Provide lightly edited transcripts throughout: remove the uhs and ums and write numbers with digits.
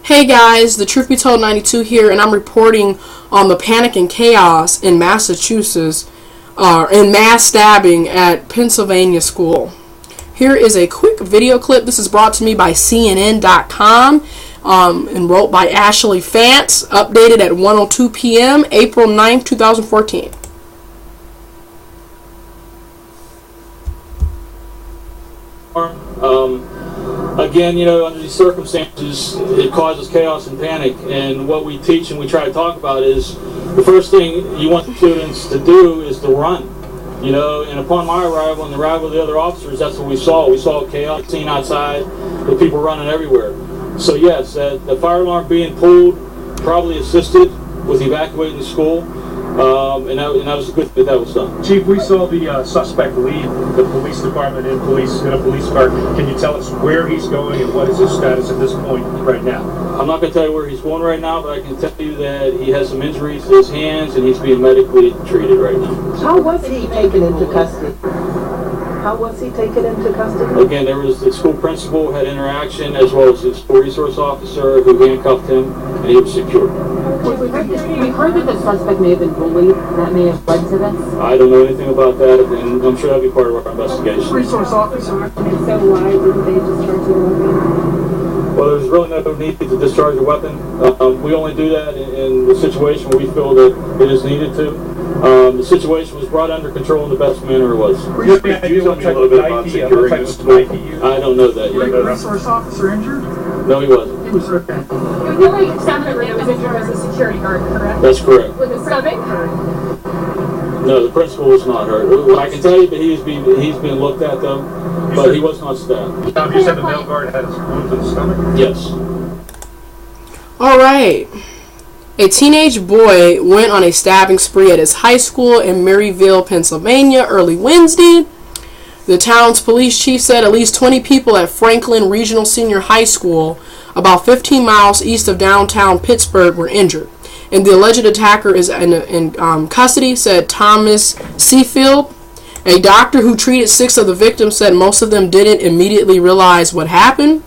Hey guys, the Truth Be Told 92 here, and I'm reporting on the panic and chaos in Massachusetts in mass stabbing at Pennsylvania school. Here is a quick video clip. This is brought to me by CNN.com and wrote by Ashley Fantz, updated at 1:02 p.m. April 9th, 2014. Again, under these circumstances, it causes chaos and panic, and what we teach and we try to talk about is the first thing you want the students to do is to run. And upon my arrival and the arrival of the other officers, that's what we saw. We saw chaos scene outside with people running everywhere. So yes, the fire alarm being pulled probably assisted with evacuating the school. And that was good that was done. Chief, we saw the suspect leave the police department in a police car. Can you tell us where he's going and what is his status at this point right now? I'm not going to tell you where he's going right now, but I can tell you that he has some injuries to his hands and he's being medically treated right now. How was he taken into custody? Again, there was the school principal had interaction as well as the school resource officer who handcuffed him, and he was secured. We heard that the suspect may have been bullied. That may have led to this. I don't know anything about that, and I'm sure that'll be part of our investigation. Resource officer. And so why didn't they discharge the weapon? Well, there's really no need to discharge a weapon. We only do that in the situation where we feel that it is needed to. The situation was brought under control in the best manner it was. You tell me a little bit about securing the school. I don't know that yet. Was the resource officer injured? No, he wasn't. He was okay. The only staff that was injured was a security guard, correct? That's correct. Was his stomach? No, the principal was not hurt. I can tell you that he's being looked at though, but he was not stabbed. You said the male guard had his wounds in the stomach? Yes. All right. A teenage boy went on a stabbing spree at his high school in Maryville, Pennsylvania, early Wednesday. The town's police chief said at least 20 people at Franklin Regional Senior High School, about 15 miles east of downtown Pittsburgh, were injured. And the alleged attacker is in custody, said Thomas Seafield. A doctor who treated 6 of the victims said most of them didn't immediately realize what happened.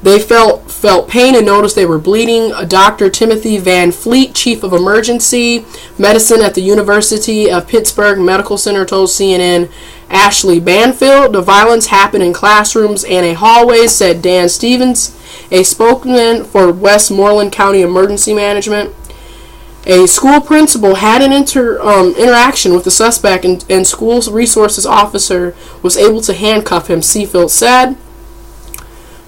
They felt pain and noticed they were bleeding. Dr. Timothy Van Fleet, chief of emergency medicine at the University of Pittsburgh Medical Center, told CNN Ashley Banfield the violence happened in classrooms and a hallway, said Dan Stevens, a spokesman for Westmoreland County Emergency Management. A school principal had an interaction with the suspect, and school resources officer was able to handcuff him, Seafield said.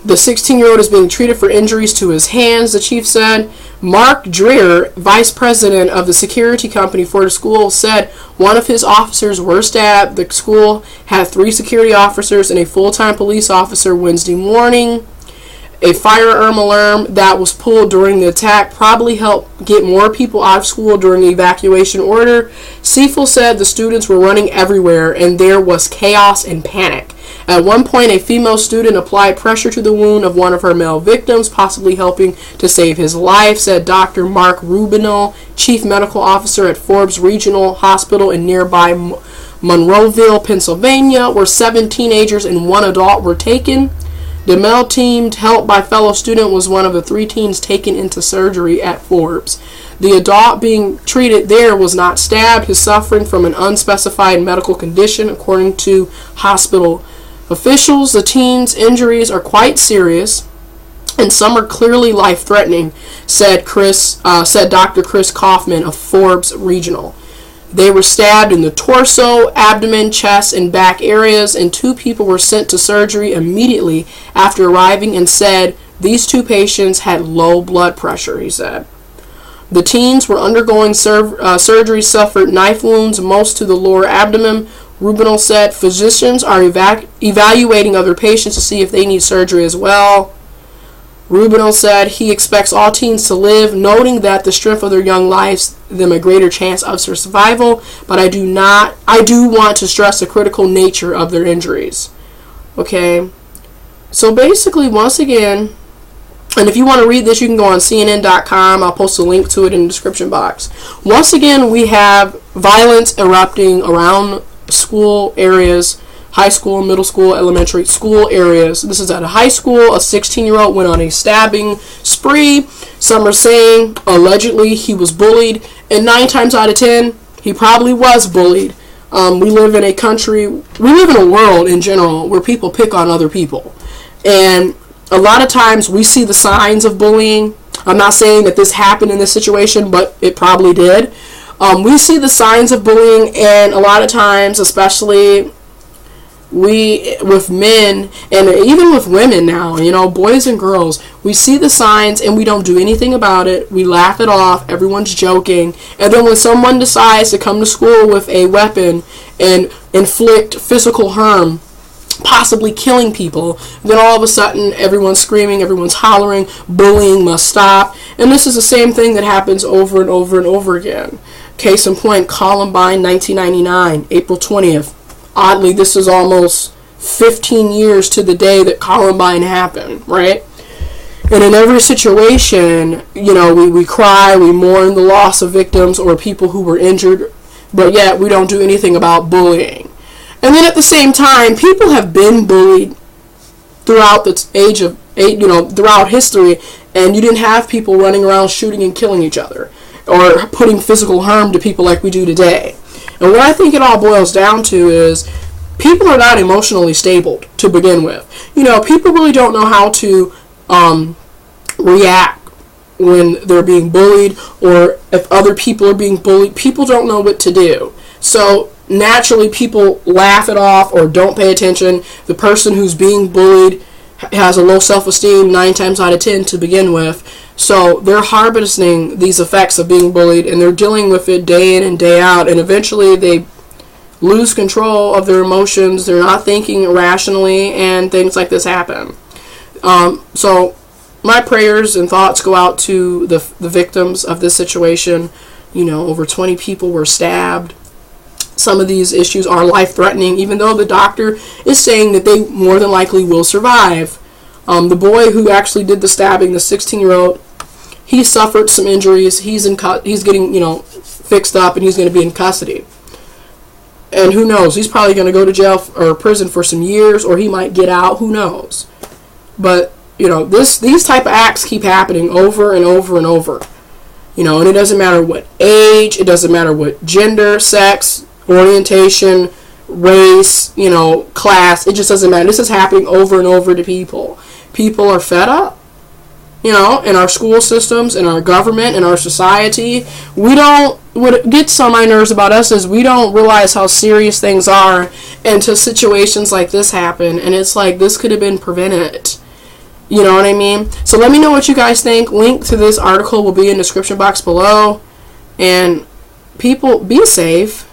The 16-year-old is being treated for injuries to his hands, the chief said. Mark Dreer, vice president of the security company for the school, said one of his officers were stabbed. The school had 3 security officers and a full-time police officer Wednesday morning. A firearm alarm that was pulled during the attack probably helped get more people out of school during the evacuation order. Seafield said the students were running everywhere and there was chaos and panic. At one point, a female student applied pressure to the wound of one of her male victims, possibly helping to save his life, said Dr. Mark Rubino, chief medical officer at Forbes Regional Hospital in nearby Monroeville, Pennsylvania, where 7 teenagers and 1 adult were taken. The male team, helped by fellow student, was one of the 3 teens taken into surgery at Forbes. The adult being treated there was not stabbed. He's suffering from an unspecified medical condition, according to hospital officials. The teen's injuries are quite serious, and some are clearly life-threatening, said Dr. Chris Kaufman of Forbes Regional. They were stabbed in the torso, abdomen, chest, and back areas, and 2 people were sent to surgery immediately after arriving, and said these 2 patients had low blood pressure, he said. The teens were undergoing surgery, suffered knife wounds, most to the lower abdomen. Rubino said physicians are evaluating other patients to see if they need surgery as well. Rubino said he expects all teens to live, noting that the strength of their young lives them a greater chance of survival, but I do want to stress the critical nature of their injuries. Okay, so basically, once again, and if you want to read this, you can go on CNN.com. I'll post a link to it in the description box. Once again, we have violence erupting around school areas, high school, middle school, elementary school areas. This is at a high school. A 16-year-old went on a stabbing spree. Some are saying allegedly he was bullied, and 9 times out of 10, he probably was bullied. We live in a country, we live in a world in general where people pick on other people. And a lot of times we see the signs of bullying. I'm not saying that this happened in this situation, but it probably did. We see the signs of bullying, and a lot of times, especially with men and even with women now, boys and girls, we see the signs and we don't do anything about it. We laugh it off. Everyone's joking. And then when someone decides to come to school with a weapon and inflict physical harm, possibly killing people, then all of a sudden everyone's screaming, everyone's hollering, bullying must stop. And this is the same thing that happens over and over and over again. Case in point, Columbine, 1999, April 20th. Oddly, this is almost 15 years to the day that Columbine happened, right? And in every situation, we cry, we mourn the loss of victims or people who were injured, but yet we don't do anything about bullying. And then at the same time, people have been bullied throughout the age of, throughout history, and you didn't have people running around shooting and killing each other or putting physical harm to people like we do today. And what I think it all boils down to is people are not emotionally stable to begin with. People really don't know how to react when they're being bullied, or if other people are being bullied. People don't know what to do. So naturally people laugh it off or don't pay attention. The person who's being bullied has a low self-esteem 9 times out of 10 to begin with. So they're harboring these effects of being bullied, and they're dealing with it day in and day out, and eventually they lose control of their emotions. They're not thinking rationally, and things like this happen. So my prayers and thoughts go out to the victims of this situation. Over 20 people were stabbed. Some of these issues are life-threatening, even though the doctor is saying that they more than likely will survive. The boy who actually did the stabbing, the 16-year-old, he suffered some injuries. He's getting, fixed up, and he's going to be in custody. And who knows? He's probably going to go to jail or prison for some years, or he might get out. Who knows? But these type of acts keep happening over and over and over. And it doesn't matter what age, it doesn't matter what gender, sex, orientation, race, class. It just doesn't matter. This is happening over and over to people. People are fed up. In our school systems, in our government, in our society. What gets on my nerves about us is we don't realize how serious things are until situations like this happen. And it's like, this could have been prevented. You know what I mean? So let me know what you guys think. Link to this article will be in the description box below. And people, be safe.